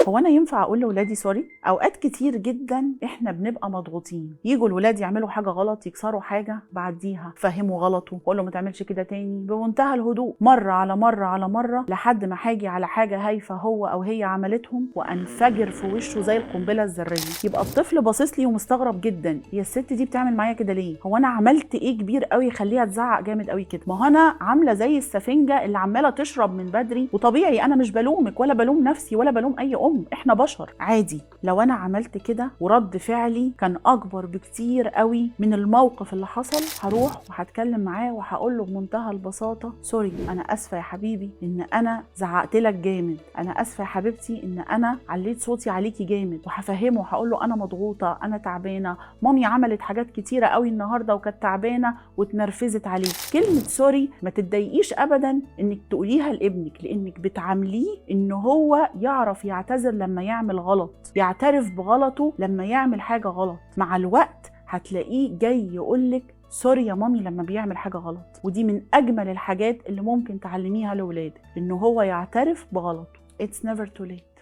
هو انا ينفع اقول لاولادي سوري؟ اوقات كتير جدا احنا بنبقى مضغوطين، يجوا الولاد يعملوا حاجه غلط، يكسروا حاجه، بعديها فهموا غلطه واقول له ما تعملش كده تاني بمنتهى الهدوء، مره على مره على مره، لحد ما هاجي على حاجه هايفه هو او هي عملتهم وانفجر في وشه زي القنبله الذريه. يبقى الطفل باصص لي ومستغرب جدا، هي الست دي بتعمل معايا كده ليه؟ هو انا عملت ايه كبير قوي يخليها تزعق جامد قوي كده؟ ما هو انا عامله زي السفنجه اللي عماله تشرب من بدري، وطبيعي انا مش بلومك ولا بلوم نفسي ولا بلوم اي احنا بشر عادي. لو انا عملت كده ورد فعلي كان اكبر بكتير قوي من الموقف اللي حصل، هروح وهتكلم معاه وهقول له بمنتهى البساطه سوري، انا اسفه يا حبيبي ان انا زعقت لك جامد، انا اسفه يا حبيبتي ان انا عليت صوتي عليكي جامد، وهفهمه وهقول له انا مضغوطه، انا تعبانه، مامي عملت حاجات كتيره قوي النهارده وكانت تعبانه واتنرفزت عليك. كلمه سوري ما تتضايقيش ابدا انك تقوليها لابنك، لانك بتعامليه ان هو يعرف يعتذر لما يعمل غلط، يعترف بغلطه لما يعمل حاجه غلط. مع الوقت هتلاقيه جاي يقولك سوري يا مامي لما بيعمل حاجه غلط. ودي من اجمل الحاجات اللي ممكن تعلميها لاولادك، ان هو يعترف بغلطه. It's never too late.